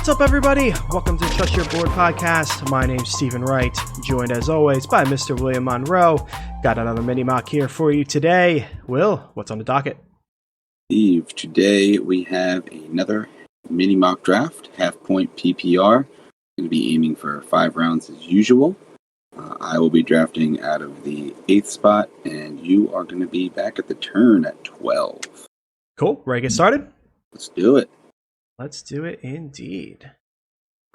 What's up, everybody? Welcome to Trust Your Board podcast. My name's Stephen Wright, joined as always by Mr. William Monroe. Got another mini mock here for you today. Will, what's on the docket? Steve, today we have another mini mock draft, half-point PPR. Going to be aiming for 5 rounds as usual. I will be drafting out of the 8th spot, and you are going to be back at the turn at 12. Cool. Ready to get started? Let's do it. Let's do it indeed.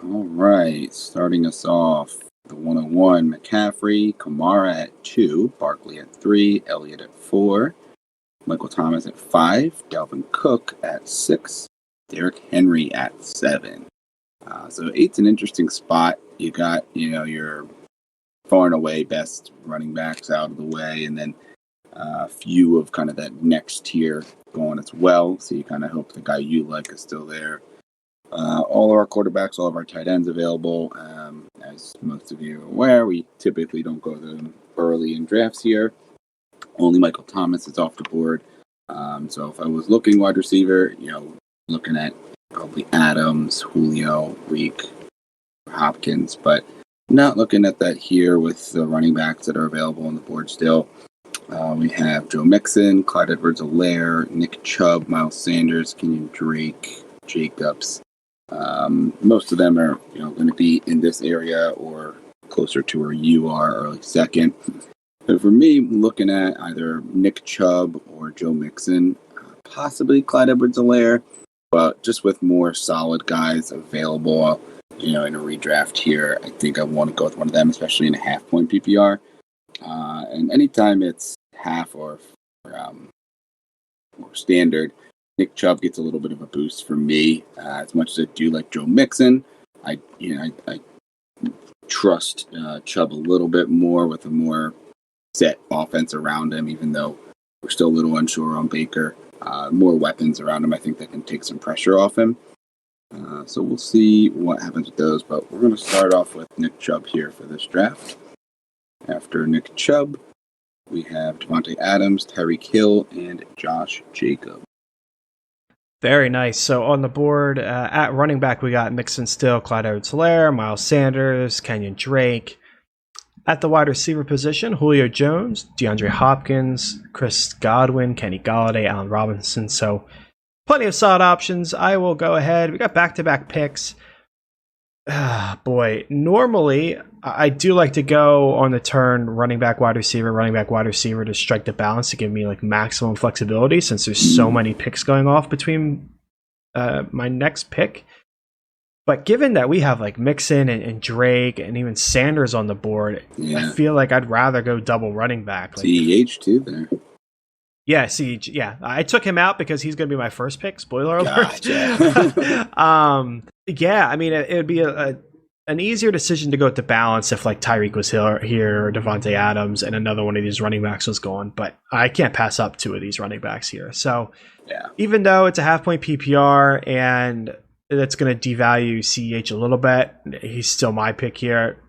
All right, starting us off, the 101, McCaffrey, Kamara at 2, Barkley at 3, Elliott at 4, Michael Thomas at 5, Dalvin Cook at 6, Derrick Henry at 7. So 8's an interesting spot. You got, your far and away best running backs out of the way, and then a few of kind of that next tier going as well. So you kind of hope the guy you like is still there. All of our quarterbacks, all of our tight ends available. As most of you are aware, we typically don't go them early in drafts here. Only Michael Thomas is off the board. So if I was looking wide receiver, looking at probably Adams, Julio, Reek, Hopkins, but not looking at that here with the running backs that are available on the board still. We have Joe Mixon, Clyde Edwards-Helaire, Nick Chubb, Miles Sanders, Kenyon Drake, Jacobs. Most of them are going to be in this area or closer to where you are, early second. So for me, looking at either Nick Chubb or Joe Mixon, possibly Clyde Edwards-Helaire, but just with more solid guys available, in a redraft here, I think I want to go with one of them, especially in a half-point PPR. And anytime it's half or standard, Nick Chubb gets a little bit of a boost for me. As much as I do like Joe Mixon, I trust Chubb a little bit more with a more set offense around him, even though we're still a little unsure on Baker. More weapons around him, I think that can take some pressure off him. So we'll see what happens with those, but we're going to start off with Nick Chubb here for this draft. After Nick Chubb, we have Devontae Adams, Tyreek Hill, and Josh Jacobs. Very nice. So on the board, at running back, we got Mixon still, Clyde Edwards-Helaire, Miles Sanders, Kenyon Drake. At the wide receiver position, Julio Jones, DeAndre Hopkins, Chris Godwin, Kenny Golladay, Allen Robinson. So plenty of solid options. I will go ahead. We got back-to-back picks. Normally I do like to go on the turn running back, wide receiver to strike the balance to give me like maximum flexibility since there's so many picks going off between my next pick. But given that we have like Mixon and Drake and even Sanders on the board, I feel like I'd rather go double running back. Like, CEH too there. Yeah, CEH. Yeah, I took him out because he's going to be my first pick. Spoiler alert. Gotcha. Yeah, I mean, it would be an easier decision to go with the balance if like Tyreek was here or Devontae Adams and another one of these running backs was gone. But I can't pass up 2 of these running backs here. So even though it's a half-point PPR and that's going to devalue CEH a little bit, he's still my pick here.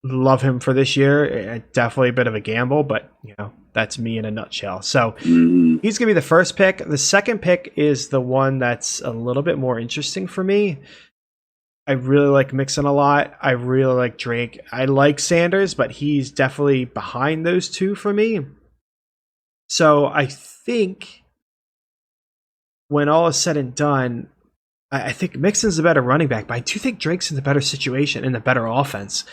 Love him for this year. Definitely a bit of a gamble, but that's me in a nutshell. So he's going to be the first pick. The second pick is the one that's a little bit more interesting for me. I really like Mixon a lot. I really like Drake. I like Sanders, but he's definitely behind those two for me. So I think when all is said and done, I think Mixon's the better running back, but I do think Drake's in the better situation and the better offense.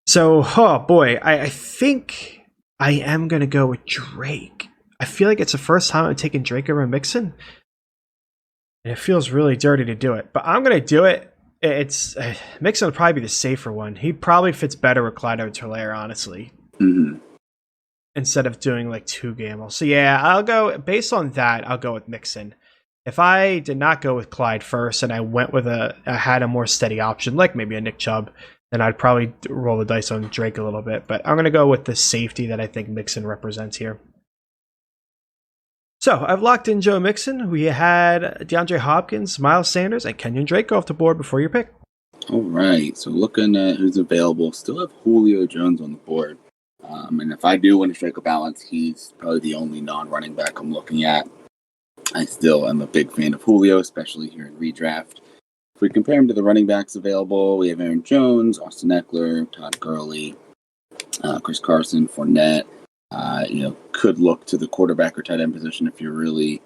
So, I think I am going to go with Drake. I feel like it's the first time I'm taking Drake over Mixon. And it feels really dirty to do it. But I'm going to do it. Mixon would probably be the safer one. He probably fits better with Clyde Edwards-Helaire, honestly. Mm-hmm. Instead of doing like 2 gambles. So yeah, I'll go, based on that, I'll go with Mixon. If I did not go with Clyde first and I went with I had a more steady option, like maybe a Nick Chubb, then I'd probably roll the dice on Drake a little bit. But I'm going to go with the safety that I think Mixon represents here. So I've locked in Joe Mixon. We had DeAndre Hopkins, Miles Sanders, and Kenyon Drake go off the board before your pick. All right. So looking at who's available, still have Julio Jones on the board. And if I do want to strike a balance, he's probably the only non-running back I'm looking at. I still am a big fan of Julio, especially here in redraft. we compare him to the running backs available, we have Aaron Jones, Austin Eckler, Todd Gurley, Chris Carson, Fournette. Could look to the quarterback or tight end position if you're really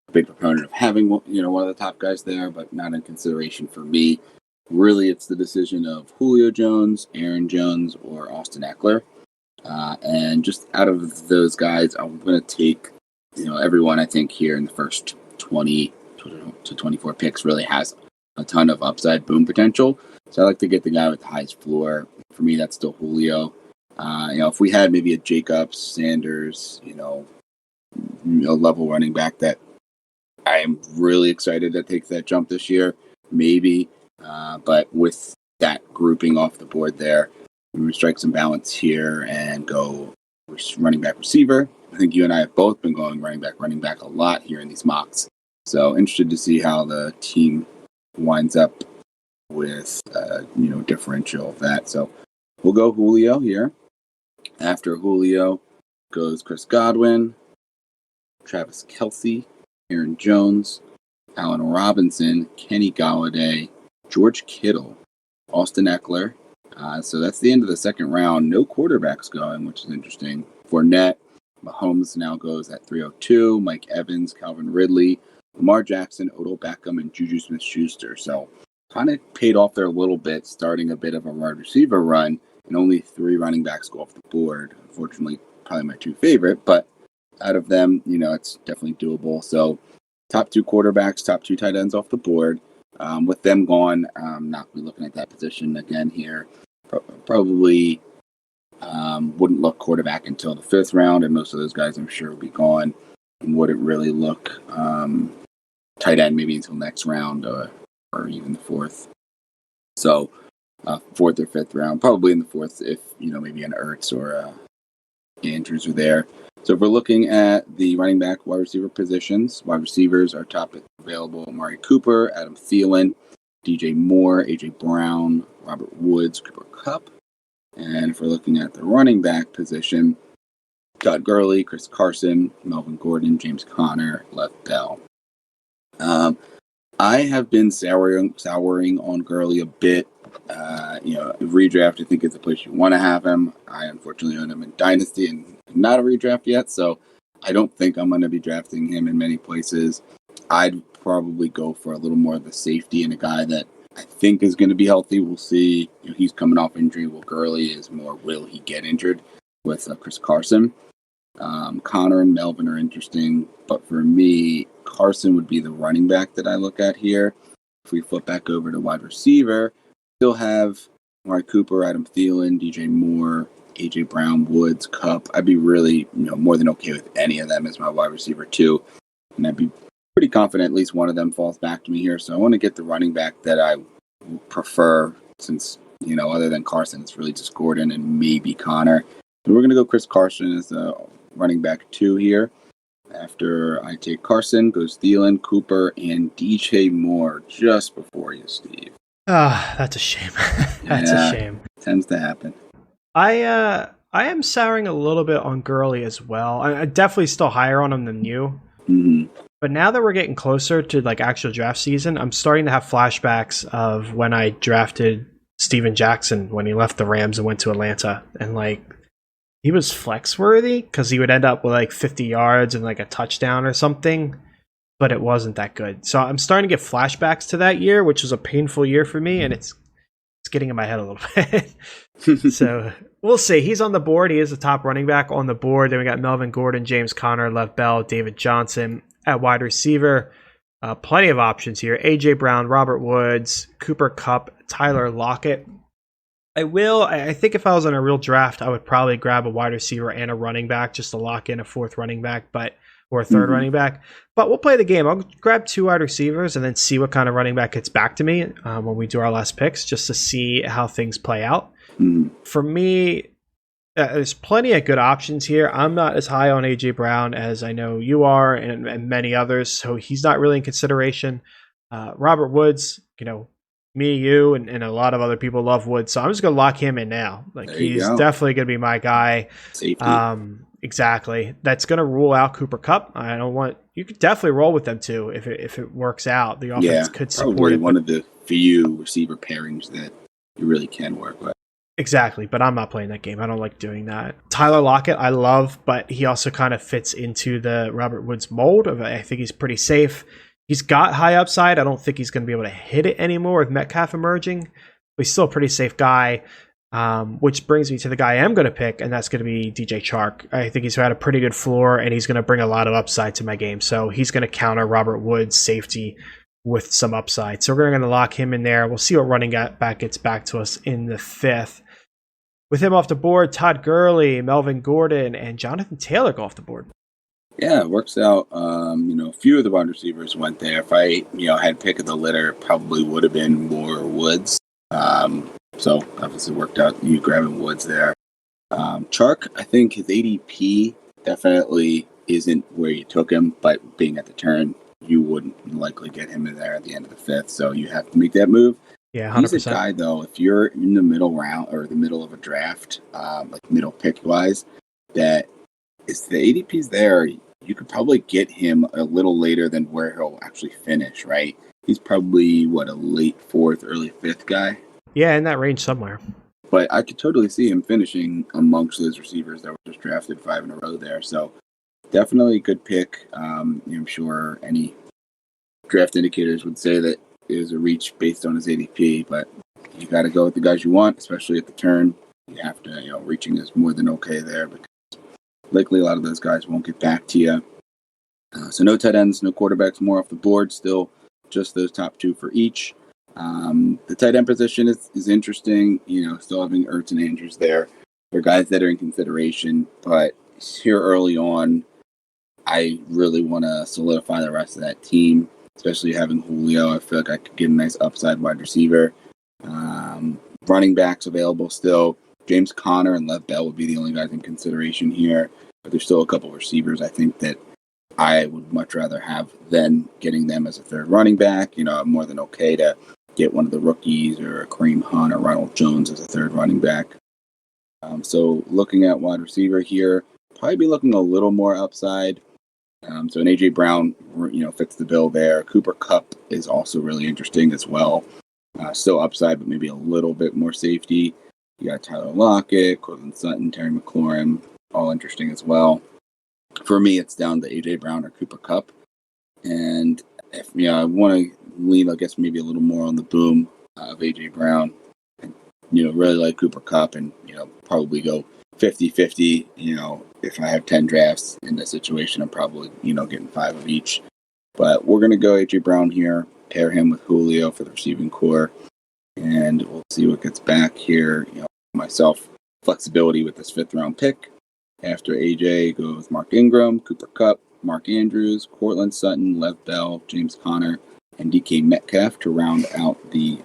a big proponent of having one of the top guys there, but not in consideration for me. Really, it's the decision of Julio Jones, Aaron Jones, or Austin Eckler. And just out of those guys, I'm going to take everyone I think here in the first 20 to 24 picks really has a ton of upside boom potential. So I like to get the guy with the highest floor. For me, that's still Julio. If we had maybe a Jacobs, Sanders, a level running back that I am really excited to take that jump this year, maybe. But with that grouping off the board there, we strike some balance here and go running back receiver. I think you and I have both been going running back a lot here in these mocks. So interested to see how the team winds up with differential of that. So we'll go Julio here. After Julio goes Chris Godwin, Travis Kelce, Aaron Jones, Allen Robinson, Kenny Golladay, George Kittle, Austin Eckler. So that's the end of the second round. No quarterbacks going, which is interesting. Fournette, Mahomes now goes at 302. Mike Evans, Calvin Ridley, Lamar Jackson, Odell Beckham, and Juju Smith-Schuster. So kind of paid off there a little bit, starting a bit of a wide receiver run, and only 3 running backs go off the board. Unfortunately, probably my 2 favorite, but out of them, it's definitely doable. So top 2 quarterbacks, top 2 tight ends off the board. With them gone, I'm not going to be looking at that position again here. Probably wouldn't look quarterback until the 5th round, and most of those guys I'm sure will be gone. And wouldn't really look tight end maybe until next round or even the 4th. So 4th or 5th round, probably in the 4th if maybe an Ertz or Andrews are there. So if we're looking at the running back, wide receiver positions, wide receivers are top available: Amari Cooper, Adam Thielen, DJ Moore, AJ Brown, Robert Woods, Cooper Kupp. And if we're looking at the running back position, Todd Gurley, Chris Carson, Melvin Gordon, James Conner, Lev Bell. I have been souring on Gurley a bit. Redraft, I think, is the place you want to have him. I unfortunately own him in Dynasty and not a redraft yet, so I don't think I'm going to be drafting him in many places. I'd probably go for a little more of the safety and a guy that I think is going to be healthy. We'll see. He's coming off injury. Well, Gurley is more will he get injured with Chris Carson. Connor and Melvin are interesting, but for me, Carson would be the running back that I look at here. If we flip back over to wide receiver, still have Amari Cooper, Adam Thielen, DJ Moore, AJ Brown, Woods, Kupp. I'd be really, more than okay with any of them as my wide receiver too, and I'd be pretty confident at least one of them falls back to me here. So I want to get the running back that I prefer, since other than Carson, it's really just Gordon and maybe Connor. So we're going to go Chris Carson as the running back 2 here. After I take Carson, goes Thielen, Cooper, and DJ Moore just before you, Steve. That's a shame. That's a shame. Tends to happen. I am souring a little bit on Gurley as well. I'm definitely still higher on him than you. Mm-hmm. But now that we're getting closer to actual draft season, I'm starting to have flashbacks of when I drafted Steven Jackson when he left the Rams and went to Atlanta, and he was flex worthy because he would end up with 50 yards and a touchdown or something, but it wasn't that good. So I'm starting to get flashbacks to that year, which was a painful year for me, and it's getting in my head a little bit. So we'll see. He's on the board. He is the top running back on the board. Then we got Melvin Gordon, James Conner, Lev Bell, David Johnson. At wide receiver, plenty of options here. AJ Brown, Robert Woods, Cooper Kupp, Tyler Lockett. I think if I was on a real draft, I would probably grab a wide receiver and a running back just to lock in a 4th running back, or a 3rd running back. But we'll play the game. I'll grab 2 wide receivers and then see what kind of running back gets back to me when we do our last picks, just to see how things play out. For me, there's plenty of good options here. I'm not as high on AJ Brown as I know you are, and many others, so he's not really in consideration. Robert Woods, me, you, and a lot of other people love Woods, so I'm just gonna lock him in now. Like There you he's go. definitely gonna be my guy. Safety. Exactly. That's gonna rule out Cooper Kupp. I don't want you could definitely roll with them too if it works out. The offense could support probably it. one of the few receiver pairings that you really can work with. Exactly, but I'm not playing that game. I don't like doing that. Tyler Lockett, I love, but he also kind of fits into the Robert Woods mold. I think he's pretty safe. He's got high upside. I don't think he's going to be able to hit it anymore with Metcalf emerging. But he's still a pretty safe guy, which brings me to the guy I am going to pick, and that's going to be DJ Chark. I think he's had a pretty good floor, and he's going to bring a lot of upside to my game. So he's going to counter Robert Woods' safety with some upside. So we're going to lock him in there. We'll see what running back gets back to us in the 5th. With him off the board, Todd Gurley, Melvin Gordon, and Jonathan Taylor go off the board. Yeah, it works out. A few of the wide receivers went there. If I, had pick of the litter, it probably would have been more Woods. So obviously worked out you grabbing Woods there. Chark, I think his ADP definitely isn't where you took him, but being at the turn, you wouldn't likely get him in there at the end of the 5th. So you have to make that move. Yeah, 100%. He's a guy, though, if you're in the middle round or the middle of a draft, like middle pick-wise, that is the ADP's there, you could probably get him a little later than where he'll actually finish, right? He's probably, a late 4th, early 5th guy? Yeah, in that range somewhere. But I could totally see him finishing amongst those receivers that were just drafted 5 in a row there. So definitely a good pick. I'm sure any draft indicators would say that it was a reach based on his ADP, but you got to go with the guys you want, especially at the turn. You have to, reaching is more than okay there because likely a lot of those guys won't get back to you. So no tight ends, no quarterbacks, more off the board. Still just those top 2 for each. The tight end position is interesting. Still having Ertz and Andrews there. They're guys that are in consideration, but here early on, I really want to solidify the rest of that team. Especially having Julio, I feel like I could get a nice upside wide receiver. Running backs available still. James Conner and Lev Bell would be the only guys in consideration here. But there's still a couple of receivers I think that I would much rather have than getting them as a third running back. I'm more than okay to get one of the rookies or a Kareem Hunt or Ronald Jones as a third running back. So looking at wide receiver here, probably be looking a little more upside. So an A.J. Brown, fits the bill there. Cooper Kupp is also really interesting as well. Still upside, but maybe a little bit more safety. You got Tyler Lockett, Cortland Sutton, Terry McLaurin, all interesting as well. For me, it's down to A.J. Brown or Cooper Kupp. And if I want to lean, I guess, maybe a little more on the boom of A.J. Brown. And, really like Cooper Kupp and, probably go 50-50, if I have 10 drafts in this situation, I'm probably, getting 5 of each. But we're going to go A.J. Brown here, pair him with Julio for the receiving core, and we'll see what gets back here. Myself, flexibility with this 5th round pick. After A.J. goes Mark Ingram, Cooper Kupp, Mark Andrews, Cortland Sutton, Lev Bell, James Conner, and DK Metcalf to round out the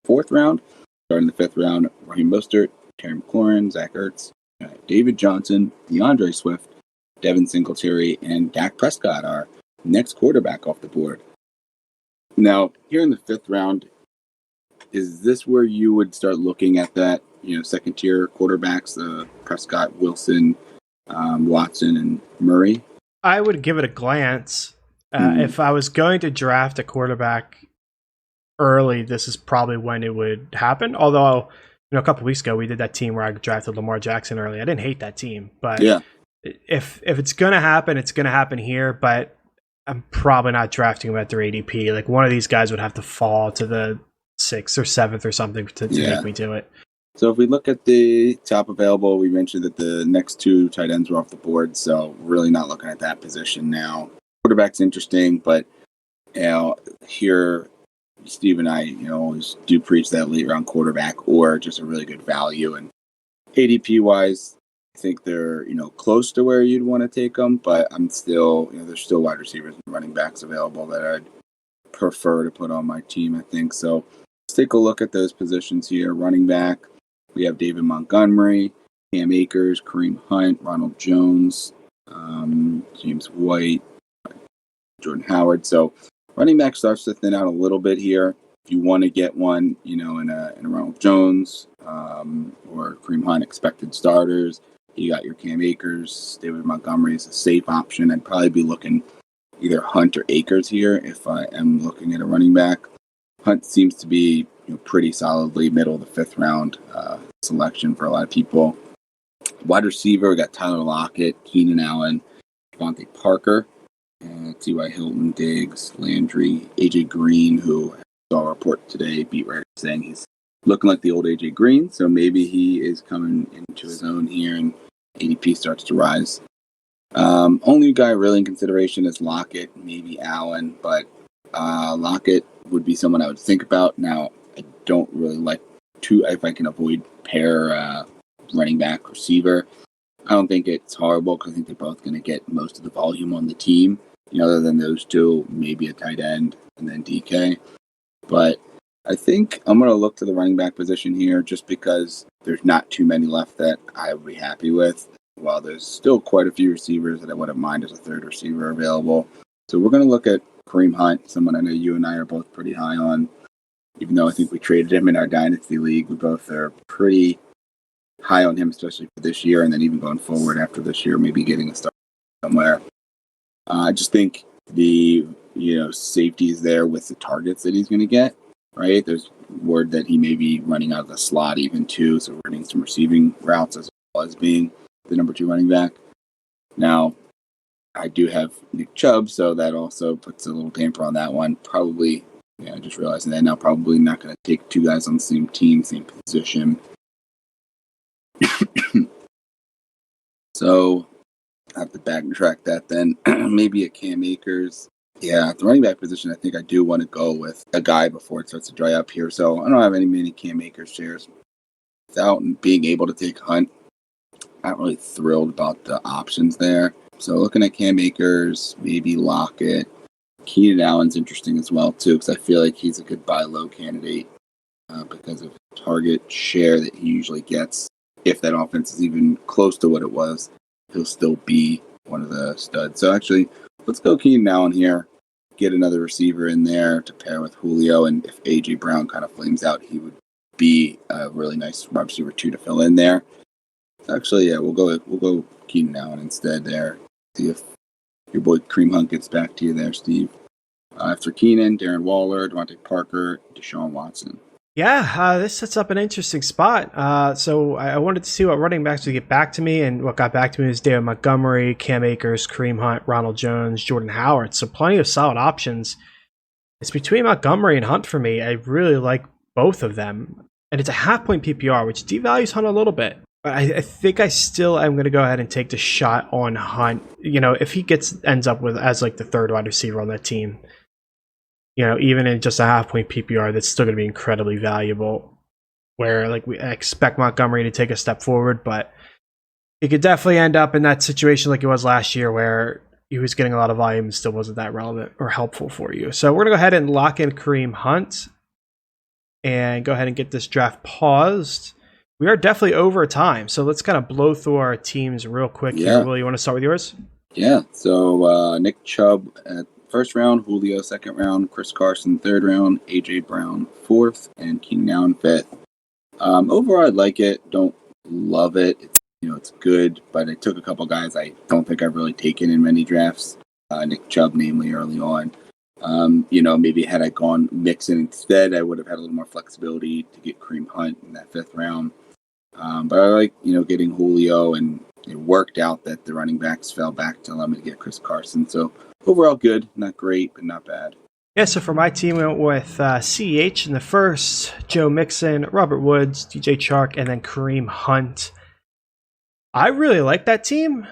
4th round. Starting the 5th round, Raheem Mostert, Terry McLaurin, Zach Ertz, David Johnson, DeAndre Swift, Devin Singletary, and Dak Prescott are next quarterback off the board. Now, here in the 5th round, is this where you would start looking at that, second-tier quarterbacks, Prescott, Wilson, Watson, and Murray? I would give it a glance. If I was going to draft a quarterback early, this is probably when it would happen. Although, a couple weeks ago, we did that team where I drafted Lamar Jackson early. I didn't hate that team, but yeah. If it's going to happen, it's going to happen here, but I'm probably not drafting him at their ADP. Like one of these guys would have to fall to the 6th or 7th or something to make me do it. So if we look at the top available, we mentioned that the next 2 tight ends were off the board, so really not looking at that position now. Quarterback's interesting, but here Steve and I, always do preach that late round quarterback or just a really good value. And ADP wise, I think they're, close to where you'd want to take them, but I'm still, there's still wide receivers and running backs available that I'd prefer to put on my team, I think. So let's take a look at those positions here. Running back, we have David Montgomery, Cam Akers, Kareem Hunt, Ronald Jones, James White, Jordan Howard. So running back starts to thin out a little bit here. if you want to get one, in a Ronald Jones or Kareem Hunt expected starters, you got your Cam Akers. David Montgomery is a safe option. I'd probably be looking either Hunt or Akers here if I am looking at a running back. Hunt seems to be pretty solidly middle of the fifth round selection for a lot of people. Wide receiver, we got Tyler Lockett, Keenan Allen, Devontae Parker, T.Y. Hilton, Diggs, Landry, A.J. Green, who I saw a report today, beat writer saying he's looking like the old A.J. Green, so maybe he is coming into his own here and ADP starts to rise. Only guy really in consideration is Lockett, maybe Allen, but Lockett would be someone I would think about. Now, I don't really like if I can avoid pair running back receiver. I don't think it's horrible because I think they're both going to get most of the volume on the team. Other than those two, maybe a tight end and then DK. But I think I'm going to look to the running back position here just because there's not too many left that I would be happy with. While there's still quite a few receivers that I wouldn't mind as a third receiver available. So we're going to look at Kareem Hunt, someone I know you and I are both pretty high on. Even though I think we traded him in our Dynasty League, we both are pretty high on him, especially for this year, and then even going forward after this year, maybe getting a start somewhere. I just think the safety is there with the targets that he's going to get, right? There's word that he may be running out of the slot even too, so we're getting some receiving routes as well as being the number 2 running back. Now, I do have Nick Chubb, so that also puts a little damper on that one. Probably, just realizing that now, probably not going to take 2 guys on the same team, same position. So I have to backtrack that then. Maybe a Cam Akers. Yeah, at the running back position, I think I do want to go with a guy before it starts to dry up here. So I don't have many Cam Akers shares. Without being able to take Hunt, not really thrilled about the options there. So looking at Cam Akers, maybe Lockett. Keenan Allen's interesting as well, too, because I feel like he's a good buy low candidate because of target share that he usually gets. If that offense is even close to what it was, he'll still be one of the studs. So actually, let's go Keenan Allen here. Get another receiver in there to pair with Julio, and if A.J. Brown kind of flames out, he would be a really nice wide receiver 2 to fill in there. Actually, yeah, we'll go Keenan Allen instead there. See if your boy Kareem Hunt gets back to you there, Steve. After Keenan, Darren Waller, Devontae Parker, Deshaun Watson. Yeah, this sets up an interesting spot. So I wanted to see what running backs would get back to me, and what got back to me is David Montgomery, Cam Akers, Kareem Hunt, Ronald Jones, Jordan Howard. So plenty of solid options. It's between Montgomery and Hunt for me. I really like both of them. And it's a half-point PPR, which devalues Hunt a little bit. But I think I still am going to go ahead and take the shot on Hunt. If he ends up as like the third wide receiver on that team, even in just a half-point PPR, that's still going to be incredibly valuable. Where we expect Montgomery to take a step forward, but he could definitely end up in that situation like it was last year, where he was getting a lot of volume and still wasn't that relevant or helpful for you. So we're going to go ahead and lock in Kareem Hunt and go ahead and get this draft paused. We are definitely over time, so let's kind of blow through our teams real quick here. Will, you want to start with yours? Yeah, so Nick Chubb at first round, Julio second round, Chris Carson third round, A.J. Brown fourth, and Keenan Allen fifth. Overall, I like it. Don't love it. It's good, but I took a couple guys I don't think I've really taken in many drafts. Nick Chubb, namely, early on. Maybe had I gone Mixon instead, I would have had a little more flexibility to get Kareem Hunt in that fifth round. But I like, getting Julio, and it worked out that the running backs fell back to allow me to get Chris Carson. So overall good, not great, but not bad. Yeah, so for my team, we went with CEH in the first, Joe Mixon, Robert Woods, DJ Chark, and then Kareem Hunt. I really like that team.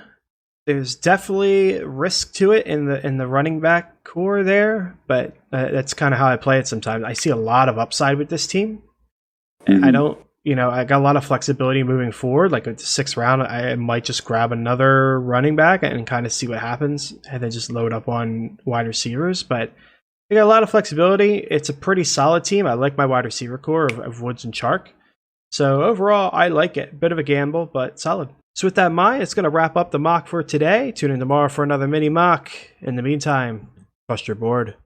There's definitely risk to it in the running back core there, but that's kind of how I play it sometimes. I see a lot of upside with this team. Mm-hmm. I don't, I got a lot of flexibility moving forward. Like at the sixth round, I might just grab another running back and kind of see what happens, and then just load up on wide receivers. But I got a lot of flexibility. It's a pretty solid team. I like my wide receiver core of Woods and Chark. So overall, I like it. Bit of a gamble, but solid. So with that in mind, it's going to wrap up the mock for today. Tune in tomorrow for another mini mock. In the meantime, trust your board.